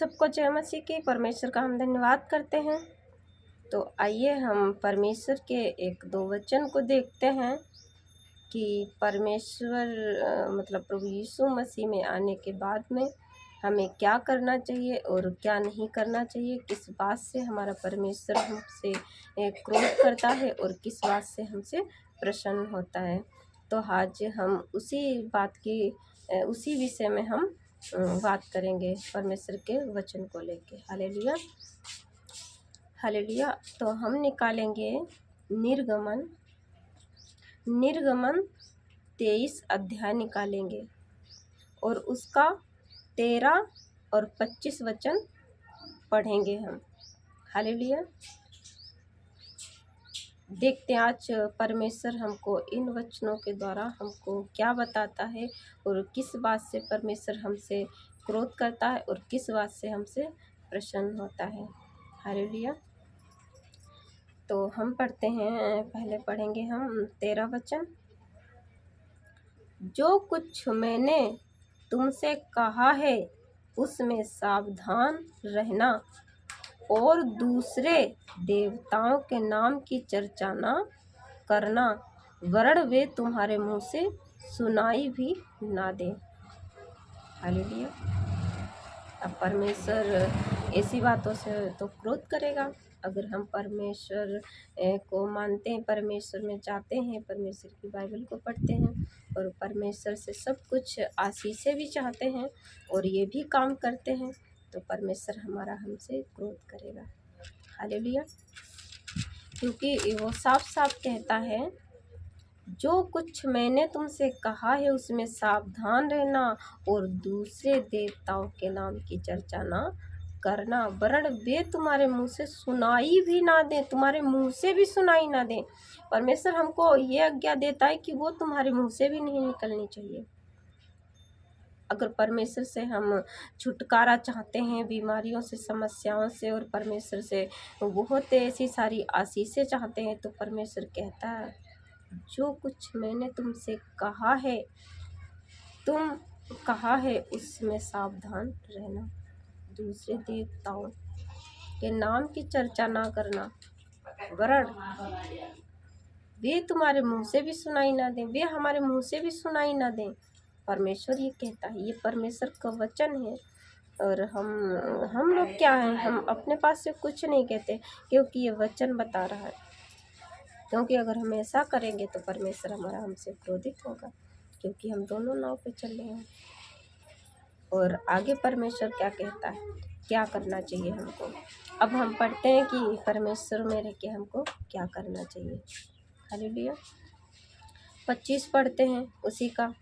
सबको जय मसीह की। परमेश्वर का हम धन्यवाद करते हैं। तो आइए हम परमेश्वर के एक दो वचन को देखते हैं कि परमेश्वर मतलब प्रभु यीशु मसीह में आने के बाद में हमें क्या करना चाहिए और क्या नहीं करना चाहिए, किस बात से हमारा परमेश्वर हमसे क्रोध करता है और किस बात से हमसे प्रसन्न होता है। तो आज हम उसी विषय में हम बात करेंगे परमेश्वर के वचन को लेके। Hallelujah hallelujah. तो हम निकालेंगे निर्गमन 23 अध्याय निकालेंगे और उसका 13 और 25 वचन पढ़ेंगे हम। हालेलुया। देखते हैं आज परमेश्वर हमको इन वचनों के द्वारा हमको क्या बताता है और किस बात से परमेश्वर हमसे क्रोध करता है और किस बात से हमसे प्रसन्न होता है। हालेलुया। तो हम पढ़ते हैं, पहले पढ़ेंगे हम 13 वचन। जो कुछ मैंने तुमसे कहा है उसमें सावधान रहना और दूसरे देवताओं के नाम की चर्चा न करना, वरन वे तुम्हारे मुंह से सुनाई भी ना दें। हालेलुया। अब परमेश्वर ऐसी बातों से तो क्रोध करेगा। अगर हम परमेश्वर को मानते हैं, परमेश्वर में जाते हैं, परमेश्वर की बाइबल को पढ़ते हैं और परमेश्वर से सब कुछ आशीषें भी चाहते हैं और ये भी काम करते हैं, तो परमेश्वर हमारा हमसे क्रोध करेगा। हालेलुया। क्योंकि वो साफ साफ कहता है, जो कुछ मैंने तुमसे कहा है उसमें सावधान रहना और दूसरे देवताओं के नाम की चर्चा ना करना, वरन वे तुम्हारे मुंह से सुनाई भी ना दें, तुम्हारे मुंह से भी सुनाई ना दें। परमेश्वर हमको ये आज्ञा देता है कि वो तुम्हारे मुंह से भी नहीं निकलनी चाहिए। अगर परमेश्वर से हम छुटकारा चाहते हैं बीमारियों से, समस्याओं से, और परमेश्वर से बहुत ऐसी सारी आशीषें चाहते हैं, तो परमेश्वर कहता है, जो कुछ मैंने तुमसे कहा है उसमें सावधान रहना, दूसरे देवताओं के नाम की चर्चा ना करना, वरन वे तुम्हारे मुंह से भी सुनाई ना दें, वे हमारे मुंह से भी सुनाई ना दें। परमेश्वर ये कहता है, ये परमेश्वर का वचन है। और हम लोग क्या हैं, हम अपने पास से कुछ नहीं कहते, क्योंकि ये वचन बता रहा है। क्योंकि अगर हम ऐसा करेंगे तो परमेश्वर हमारा हमसे क्रोधित होगा, क्योंकि हम दोनों नाव पे चल रहे हैं। और आगे परमेश्वर क्या कहता है, क्या करना चाहिए हमको। अब हम पढ़ते हैं कि परमेश्वर में रह के हमको क्या करना चाहिए। हालेलुया। 25 पढ़ते हैं उसी का।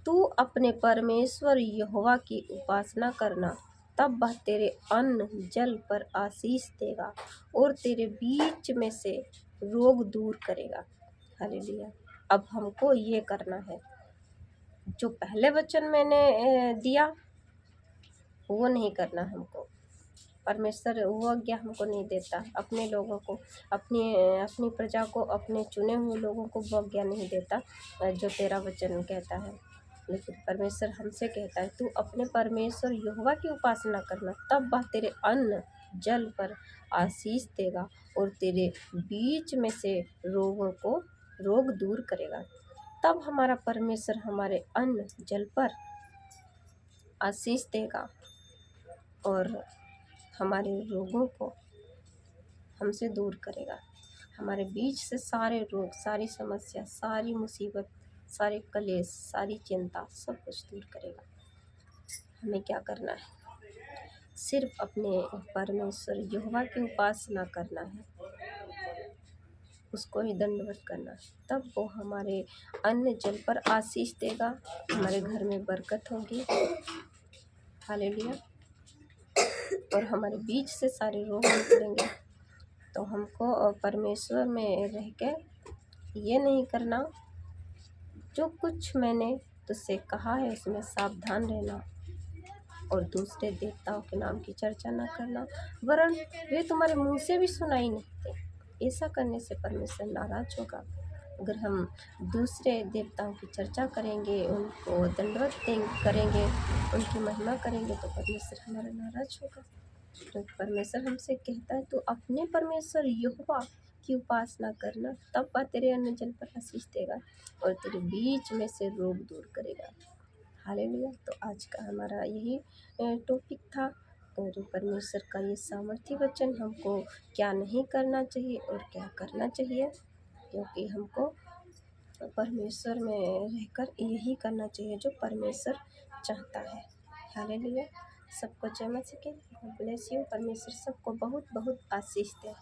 तू अपने परमेश्वर यहोवा की उपासना करना, तब वह तेरे अन्न जल पर आशीष देगा और तेरे बीच में से रोग दूर करेगा। हालेलुया। अब हमको ये करना है, जो पहले वचन मैंने दिया वो नहीं करना हमको। परमेश्वर वो आज्ञा हमको नहीं देता, अपने लोगों को, अपनी प्रजा को, अपने चुने हुए लोगों को वो आज्ञा नहीं देता जो तेरा वचन कहता है। लेकिन परमेश्वर हमसे कहता है, तू अपने परमेश्वर यहोवा की उपासना करना, तब वह तेरे अन्न जल पर आशीष देगा और तेरे बीच में से रोग दूर करेगा। तब हमारा परमेश्वर हमारे अन्न जल पर आशीष देगा और हमारे रोगों को हमसे दूर करेगा। हमारे बीच से सारे रोग, सारी समस्या, सारी मुसीबत, सारे कलेश, सारी चिंता, सब कुछ दूर करेगा। हमें क्या करना है, सिर्फ अपने परमेश्वर यहोवा की उपासना करना है, उसको ही दंडवत करना है, तब वो हमारे अन्न जल पर आशीष देगा, हमारे घर में बरकत होगी। हालेलुया। और हमारे बीच से सारे रोग निकलेंगे। तो हमको परमेश्वर में रह के ये नहीं करना, जो कुछ मैंने तुझसे कहा है उसमें सावधान रहना और दूसरे देवताओं के नाम की चर्चा ना करना, वरन वे तुम्हारे मुंह से भी सुनाई नहीं देते। ऐसा करने से परमेश्वर नाराज होगा अगर हम दूसरे देवताओं की चर्चा करेंगे, उनको दंडवत करेंगे, उनकी महिमा करेंगे तो परमेश्वर हमारा नाराज होगा। तो परमेश्वर हमसे कहता है तो अपने परमेश्वर यहोवा की उपासना करना, तब वह तेरे अन्न जल पर आशीष देगा और तेरे बीच में से रोग दूर करेगा। हालेलुया। तो आज का हमारा यही टॉपिक था। और परमेश्वर का ये सामर्थ्य वचन हमको क्या नहीं करना चाहिए और क्या करना चाहिए, क्योंकि हमको परमेश्वर में रहकर यही करना चाहिए जो परमेश्वर चाहता है। हालेलुया। सबको जय मसीह की। God bless you. परमेश्वर सबको बहुत बहुत आशीष दे।